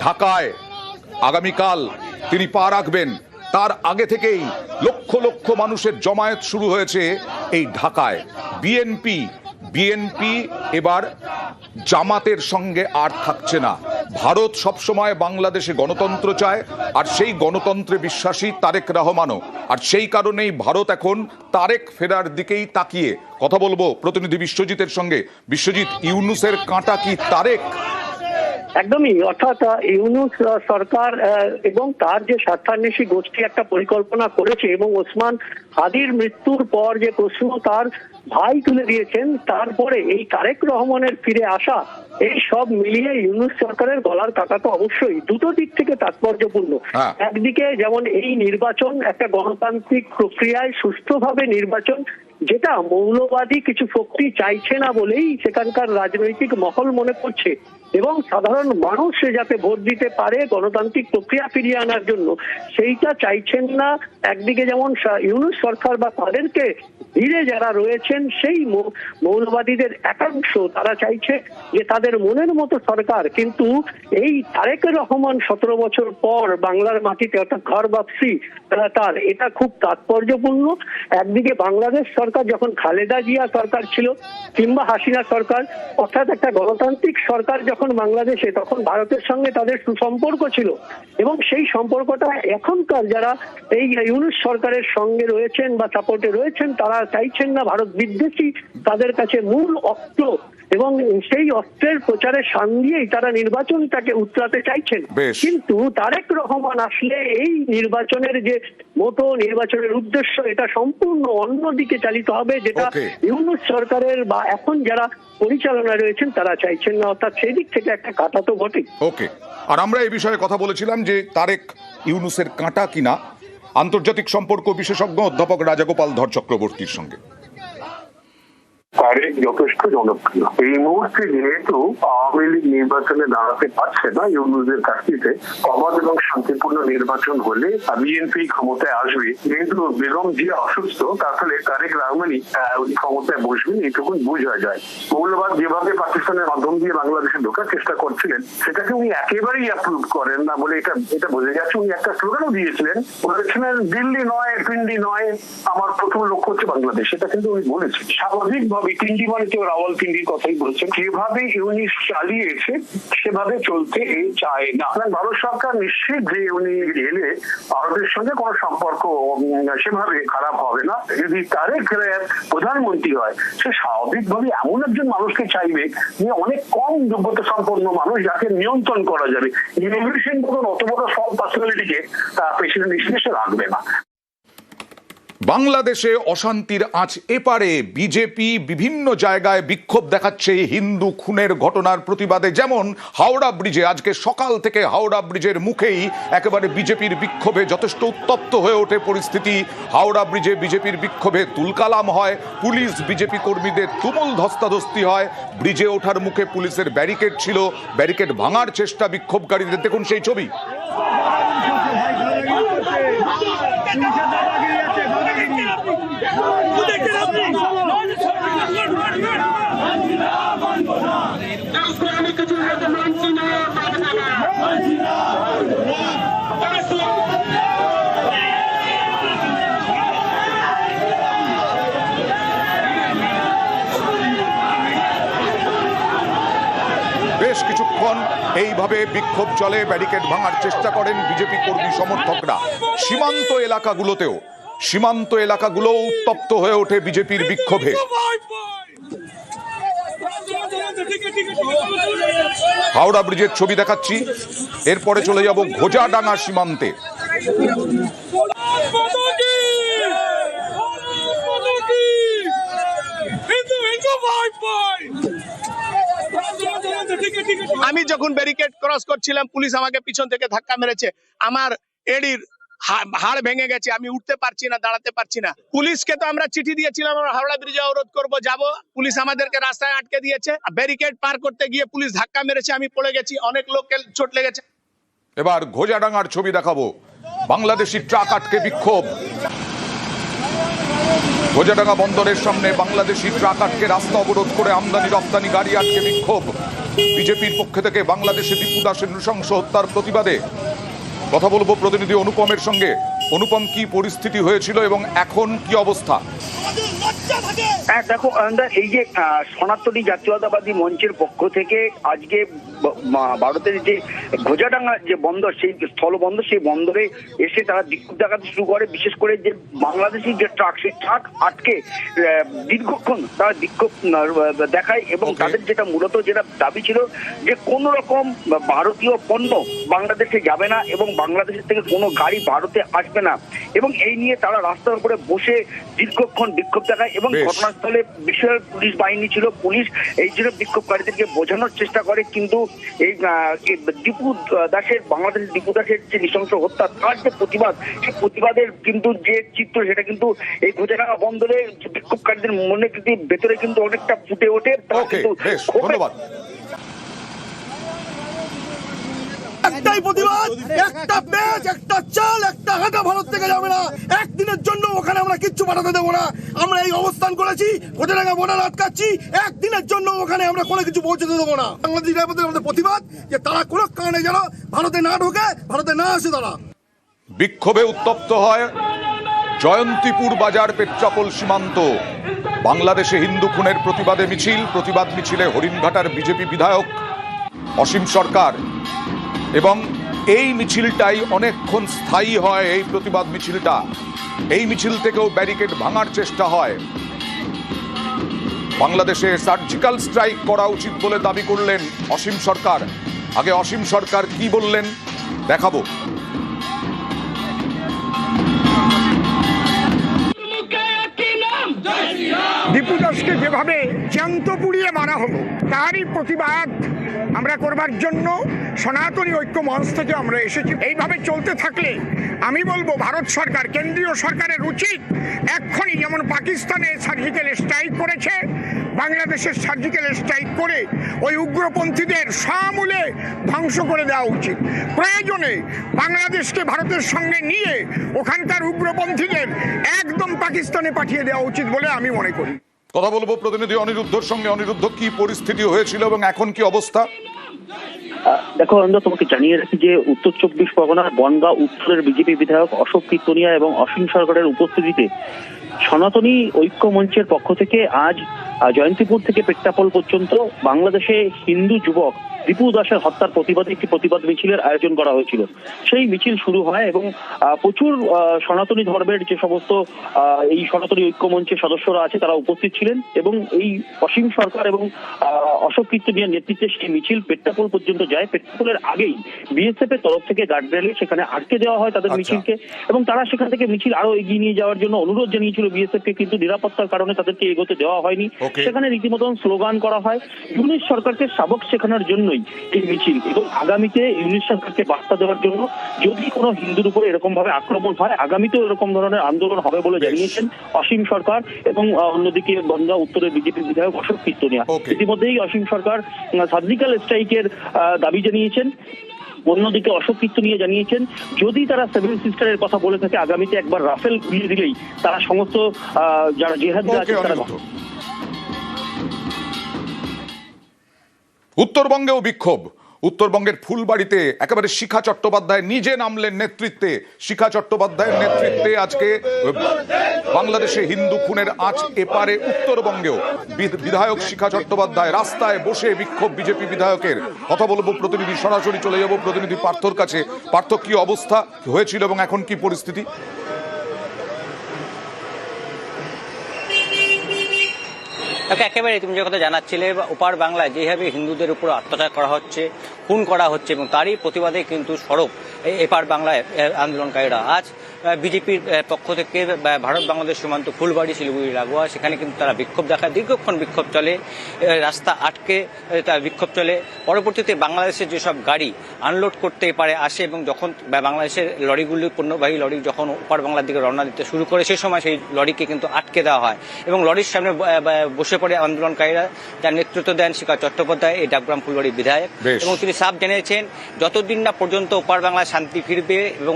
ঢাকায় আগামীকাল তিনি পা রাখবেন, তার আগে থেকেই লক্ষ লক্ষ মানুষের জমায়েত শুরু হয়েছে এই ঢাকায়। বিএনপি এবার জামাতের সঙ্গে আর থাকছে না। ভারত সবসময় বাংলাদেশে গণতন্ত্র চায়, আর সেই গণতন্ত্রে বিশ্বাসী তারেক রহমানও। আর সেই কারণেই ভারত এখন তারেক ফেরার দিকেই তাকিয়ে। কথা বলবো প্রতিনিধি বিশ্বজিতের সঙ্গে। বিশ্বজিৎ, ইউনূসের কাঁটা কি তারেক? একদমই, অর্থাৎ ইউনূস সরকার এবং তার যে স্বার্থান্বেষী গোষ্ঠী একটা পরিকল্পনা করেছে, এবং ওসমান হাদির মৃত্যুর পর যে প্রশ্ন তার ভাই তুলে দিয়েছেন, তারপরে এই তারেক রহমানের ফিরে আসা, এই সব মিলিয়ে ইউনূস সরকারের গলার কাটা তো অবশ্যই দুটো দিক থেকে তাৎপর্যপূর্ণ। একদিকে যেমন এই নির্বাচন একটা গণতান্ত্রিক প্রক্রিয়ায় সুষ্ঠুভাবে নির্বাচন, যেটা মৌলবাদী কিছু শক্তি চাইছে না বলেই সেখানকার রাজনৈতিক মহল মনে করছে, এবং সাধারণ মানুষ যাতে ভোট দিতে পারে গণতান্ত্রিক প্রক্রিয়া ফিরিয়ে আনার জন্য, সেইটা চাইছেন না। একদিকে যেমন ইউনূস সরকার বা তাদেরকে ঘিরে যারা রয়েছেন সেই মৌলবাদীদের একাংশ, তারা চাইছে যে তাদের মনের মতো সরকার। কিন্তু এই তারেক রহমান 17 বছর পর বাংলার মাটিতে, অর্থাৎ ঘর বাপসি তার, এটা খুব তাৎপর্যপূর্ণ। একদিকে বাংলাদেশ সরকার যখন খালেদা জিয়া সরকার ছিল কিংবা হাসিনা সরকার, অর্থাৎ একটা গণতান্ত্রিক সরকার যখন বাংলাদেশে, তখন ভারতের সঙ্গে তাদের সুসম্পর্ক ছিল, এবং সেই সম্পর্কটা এখনকার যারা এই ইউনূস সরকারের সঙ্গে রয়েছেন বা সাপোর্টে রয়েছেন, তারা চাইছেন না ভারত বিদ্বেষী তাদের কাছে মূল অস্ত্র, এবং সেই অস্ত্রের প্রচারে সান দিয়েই তারা নির্বাচনটাকে উতরাতে চাইছেন। কিন্তু তারেক রহমান আসলে এই নির্বাচনের যে মতো, নির্বাচনের উদ্দেশ্য, এটা সম্পূর্ণ অন্যদিকে চালিত হবে, যেটা ইউনূস সরকারের বা এখন যারা পরিচালনায় রয়েছেন তারা চাইছেন না। অর্থাৎ সেই দিক থেকে একটা কাঁটা তো বটে। ওকে, আর আমরা এই বিষয়ে কথা বলেছিলাম যে তারেক ইউনূসের কাঁটা কিনা আন্তর্জাতিক সম্পর্ক বিশেষজ্ঞ অধ্যাপক রাজাগোপাল ধর চক্রবর্তীর সঙ্গে। তারেক যথেষ্ট জনপ্রিয়। এই মুহূর্তে যেহেতু আওয়ামী লীগ নির্বাচনে দাঁড়াতে পারছে না, ইউনূসের কাছে অবাধ এবং শান্তিপূর্ণ নির্বাচন হলে বিএনপি ক্ষমতায় আসবে। যেহেতু বেগম জিয়া অসুস্থ, তাহলে তারেক রহমানই ক্ষমতায় বসবেন, এইটুকু বোঝা যায়। মৌলবাদ যেভাবে পাকিস্তানের মাধ্যম দিয়ে বাংলাদেশে ঢোকার চেষ্টা করছিলেন, সেটাকে উনি একেবারেই অ্যাপ্রুভ করেন না বলে এটা বোঝা যাচ্ছে। উনি একটা স্লোগানও দিয়েছিলেন, বলেছিলেন দিল্লি নয়, পিন্ডি নয়, আমার প্রথম লক্ষ্য হচ্ছে বাংলাদেশ। সেটা কিন্তু উনি বলেছেন স্বাভাবিকভাবে। পিন্ডি মানে কেউ রাওয়ালপিন্ডির কথাই বলছেন। যেভাবে ইউনিস চালিয়েছে সেভাবে চলতে চায় না। ভারত সরকার নিশ্চিত যে উনি এলে ভারতের সঙ্গে কোনো সম্পর্ক সেভাবে খারাপ হবে না। যদি তারেক প্রধানমন্ত্রী হয়, সে স্বাভাবিকভাবে এমন একজন মানুষকে চাইবে যে অনেক কম যোগ্যতা সম্পন্ন মানুষ, যাকে নিয়ন্ত্রণ করা যাবে। ইমিগ্রেশন কোনো অত বড় সব পার্সোনালিটিকে প্রেসিডেন্ট হিসেবে রাখবে না। বাংলাদেশে অশান্তির আঁচ এপারে বিজেপি বিভিন্ন জায়গায় বিক্ষোভ দেখাচ্ছে হিন্দু খুনের ঘটনার প্রতিবাদে। যেমন হাওড়া ব্রিজে আজকে সকাল থেকে হাওড়া ব্রিজের মুখেই একেবারে বিজেপির বিক্ষোভে যথেষ্ট উত্তপ্ত হয়ে ওঠে পরিস্থিতি। হাওড়া ব্রিজে বিজেপির বিক্ষোভে তুলকালাম হয়, পুলিশ বিজেপি কর্মীদের তুমুল ধস্তাধস্তি হয়। ব্রিজে ওঠার মুখে পুলিশের ব্যারিকেড ছিল, ব্যারিকেড ভাঙার চেষ্টা বিক্ষোভকারীদের। দেখুন সেই ছবি। বেশ কিছুক্ষণ এইভাবে বিক্ষোভ চলে, ব্যারিকেড ভাঙার চেষ্টা করেন বিজেপি কর্মী সমর্থকরা। সীমান্ত এলাকাগুলো উত্তপ্ত হয়ে ওঠে বিজেপির বিক্ষোভে। হাওড়া ব্রিজের ছবি দেখাচ্ছি, এরপরে চলে যাব ঘোজাডাঙ্গা সীমান্তে। আমি যখন ব্যারিকেড ক্রস করছিলাম, পুলিশ আমাকে পিছন থেকে ধাক্কা মেরেছে, আমার এডির হাড় ভেঙে গেছে, আমি উঠতে পারছি না, দাঁড়াতে পারছি না। পুলিশকে তো আমরা চিঠি দিয়েছিলাম আমরা হাওড়া ব্রিজে অবরোধ করব, যাব। পুলিশ আমাদেরকে রাস্তায় আটকে দিয়েছে, ব্যারিকেড পার করতে গিয়ে পুলিশ ধাক্কা মেরেছে, আমি পড়ে গেছি, অনেক লোকের চোট লেগেছে। এবার ঘোজাডাঙ্গার ছবি দেখাবো। বাংলাদেশি ট্রাক আটকে বিক্ষোভ। ঘোজাডাঙ্গা বন্দরের সামনে বাংলাদেশি ট্রাক আটকে রাস্তা অবরোধ করে আমদানি রপ্তানি গাড়ি আটকে বিক্ষোভ। বিজেপির পক্ষ থেকে বাংলাদেশে দীপু দাসের নৃশংস হত্যার প্রতিবাদে। কথা বলবো প্রতিনিধি অনুপমের সঙ্গে। অনুপম, কি পরিস্থিতি হয়েছিল এবং এখন কি অবস্থা? হ্যাঁ দেখো এই যে সনাতনী জাতীয়তাবাদী মঞ্চের পক্ষ থেকে আজকে ভারতের যে ঘোজাডাঙ্গা যে বন্দর, সেই স্থলবন্দর, সেই বন্দরে এসে তারা বিক্ষোভ দেখাতে শুরু করে। বিশেষ করে যে বাংলাদেশি যে ট্রাক, সেই ট্রাক আটকে দীর্ঘক্ষণ তারা বিক্ষোভ দেখায় এবং তাদের যেটা মূলত যেটা দাবি ছিল যে কোন রকম ভারতীয় পণ্য বাংলাদেশে যাবে না এবং বাংলাদেশের থেকে কোনো গাড়ি ভারতে আসবে না, এবং এই নিয়ে তারা রাস্তার উপরে বসে দীর্ঘক্ষণ বিক্ষোভ দেখায় এবং ঘটনাস্থলে বিশাল পুলিশ বাহিনী ছিল। পুলিশ এই জন্য বিক্ষোভকারীদেরকে বোঝানোর চেষ্টা করে, কিন্তু এই দীপু দাসের, বাংলাদেশের দীপু দাসের যে নৃশংস হত্যা, তার যে প্রতিবাদ, সেই প্রতিবাদের কিন্তু যে চিত্র, সেটা কিন্তু এই ঘোজাডাঙ্গা বন্দরে বিক্ষোভকারীদের মনে কিন্তু ভেতরে কিন্তু অনেকটা ফুটে ওঠে। ধন্যবাদ। একটাই প্রতিবাদ, একটা পেঁয়াজ, একটা চাল, একটা হাঁটা ভারত থেকে যাবে না। একদিনের জন্য ওখানে আমরা কিচ্ছু পাঠাতে দেবো না। আমরা এই অবস্থান করেছি, ঘোজাডাঙ্গা বর্ডার আটকাচ্ছি, একদিনের জন্য ওখানে আমরা কোনো কিছু পৌঁছতে দেবো না। বাংলাদেশ আমাদের প্রতিবাদ যে তারা কোনো কারণে যেন ভারতে না ঢোকে, ভারতে না আসে। তারা বিক্ষোভে উত্তপ্ত হয় জয়ন্তীপুর বাজার পেট্রাপোল সীমান্ত। বাংলাদেশে হিন্দু খুনের প্রতিবাদে মিছিল। প্রতিবাদ মিছিলে হরিণঘাটার বিজেপি বিধায়ক অসীম সরকার, এবং এই মিছিলটাই অনেকক্ষণ স্থায়ী হয়। এই প্রতিবাদ মিছিলটা, এই মিছিল থেকেও ব্যারিকেড ভাঙার চেষ্টা হয়। বাংলাদেশে সার্জিক্যাল স্ট্রাইক করা উচিত বলে দাবি করলেন অসীম সরকার। আগে অসীম সরকার কি বললেন দেখাবো। দীপু দাসকে যেভাবে জ্যান্ত পুড়িয়ে মারা হলো, তারই প্রতিবাদ আমরা করবার জন্য সনাতনী ঐক্য মঞ্চ থেকে আমরা এসেছি। এইভাবে চলতে থাকলে আমি বলবো ভারত সরকার, কেন্দ্রীয় সরকারের উচিত এক্ষুনি, যেমন পাকিস্তানে সার্জিক্যাল স্ট্রাইক করেছে, বাংলাদেশের সার্জিক্যাল স্ট্রাইক করে ওই উগ্রপন্থীদের সমূলে ধ্বংস করে দেওয়া উচিত। প্রয়োজনে বাংলাদেশকে ভারতের সঙ্গে নিয়ে ওখানকার উগ্রপন্থীদের একদম পাকিস্তানে পাঠিয়ে দেওয়া উচিত বলে আমি মনে করি। কথা বলবো প্রতিনিধি অনিরুদ্ধর সঙ্গে। অনিরুদ্ধ, কি পরিস্থিতি হয়েছিল এবং এখন কি অবস্থা? দেখো আমরা তোমাকে জানিয়ে রাখি যে উত্তর 24 পরগনার বনগাঁ উত্তরের বিজেপি বিধায়ক অশোক কীর্তনিয়া এবং অসীম সরকারের উপস্থিতিতে সনাতনী ঐক্য মঞ্চের পক্ষ থেকে আজ জয়ন্তীপুর থেকে পেট্টাপোল পর্যন্ত বাংলাদেশে হিন্দু যুবক দীপু দাসের হত্যার প্রতিবাদে একটি প্রতিবাদ মিছিলের আয়োজন করা হয়েছিল। সেই মিছিল শুরু হয় এবং প্রচুর সনাতনী ধর্মের যে সমস্ত এই সনাতনী ঐক্য মঞ্চের সদস্যরা আছে তারা উপস্থিত ছিলেন, এবং এই অসীম সরকার এবং অশোক কীর্তনিয়ার নেতৃত্বে সেই মিছিল পেট্টাপোল পর্যন্ত যায়। পেট্টাপোলের আগেই বিএসএফ এর তরফ থেকে গার্ড র্যালি সেখানে আটকে দেওয়া হয় তাদের মিছিলকে, এবং তারা সেখান থেকে মিছিল আরো এগিয়ে নিয়ে যাওয়ার জন্য অনুরোধ জানিয়েছিল বিএসএফ কে, কিন্তু নিরাপত্তার কারণে তাদেরকে এগোতে দেওয়া হয়নি। সেখানে রীতিমতন স্লোগান করা হয় ইউনিশ সরকারকে সাবক শেখানোর জন্যই এই মিছিল, এবং আগামীতে ইউনিশ সরকারকে বার্তা দেওয়ার জন্য যদি কোনো হিন্দুর উপরে এরকম ভাবে আক্রমণ হয় আগামীতেও এরকম ধরনের আন্দোলন হবে বলে জানিয়েছেন অসীম সরকার এবং অন্যদিকে বনগাঁ উত্তরের বিজেপি বিধায়ক অশোক কীর্তনিয়া। ইতিমধ্যেই অসীম সরকার সার্জিক্যাল স্ট্রাইকের দাবি জানিয়েছেন, অন্যদিকে অশোক কীর্তনিয়া জানিয়েছেন যদি তারা সেভেন সিস্টারের কথা বলে থাকে আগামীতে একবার রাফেল ঘুরিয়ে দিলেই তারা সমস্ত যারা জেহাদি আছে তারা। উত্তরবঙ্গেও বিক্ষোভ। উত্তরবঙ্গের ফুলবাড়িতে একেবারে শিখা চট্টোপাধ্যায় নিজে নামলেন নেতৃত্বে। শিখা চট্টোপাধ্যায়ের নেতৃত্বে আজকে বাংলাদেশে হিন্দু খুনের আঁচ এপারে উত্তরবঙ্গেও বিধায়ক শিখা চট্টোপাধ্যায় রাস্তায় বসে বিক্ষোভ বিজেপি বিধায়কের। কথা বলবো প্রতিনিধি, সরাসরি চলে যাব প্রতিনিধি পার্থর কাছে। পার্থ, কি অবস্থা হয়েছিল এবং এখন কি পরিস্থিতি? একেবারে তুমি যে কথা জানাচ্ছিলে, ওপার বাংলায় যেভাবে হিন্দুদের উপর অত্যাচার করা হচ্ছে, খুন করা হচ্ছে, এবং তারই প্রতিবাদে কিন্তু সরব এপার বাংলায় আন্দোলনকারীরা। আজ বিজেপির পক্ষ থেকে ভারত বাংলাদেশ সীমান্ত ফুলবাড়ি শিলিগুড়ি লাগোয়া সেখানে কিন্তু তারা বিক্ষোভ দেখায়। দীর্ঘক্ষণ বিক্ষোভ চলে, রাস্তা আটকে তার বিক্ষোভ চলে। পরবর্তীতে বাংলাদেশের যেসব গাড়ি আনলোড করতে পারে আসে, এবং যখন বাংলাদেশের লরিগুলি, পণ্যবাহী লরি যখন ওপার বাংলার দিকে রওনা দিতে শুরু করে সেই সময় সেই লরিকে কিন্তু আটকে দেওয়া হয়, এবং লরির সামনে বসে পড়ে আন্দোলনকারীরা, যার নেতৃত্ব দেন শিখা চট্টোপাধ্যায়, এই ডাকগ্রাম ফুলবাড়ির বিধায়ক। এবং তিনি সাফ জানিয়েছেন যতদিন না পর্যন্ত ওপার বাংলায় শান্তি ফিরবে এবং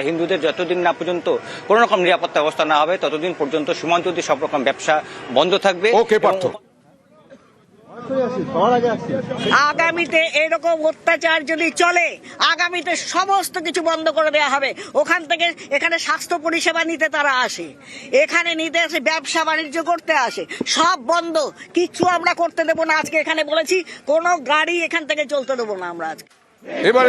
হিন্দুদের যতদিন না পর্যন্ত কোন রকম নিরাপত্তা ব্যবস্থা না হবে ততদিন পর্যন্ত সীমান্ত দিয়ে সব রকম ব্যবসা বন্ধ থাকবে। আগামীতে এরকম অত্যাচার যদি চলে, আগামীতে সমস্ত কিছু বন্ধ করে দেওয়া হবে। ওখান থেকে এখানে স্বাস্থ্য পরিষেবা নিতে তারা আসে, এখানে নিতে আসে, ব্যবসা বাণিজ্য করতে আসে, সব বন্ধ, কিচ্ছু আমরা করতে দেবো না। আজকে এখানে বলেছি কোনো গাড়ি এখান থেকে চলতে দেবো না আমরা আজকে। এবারে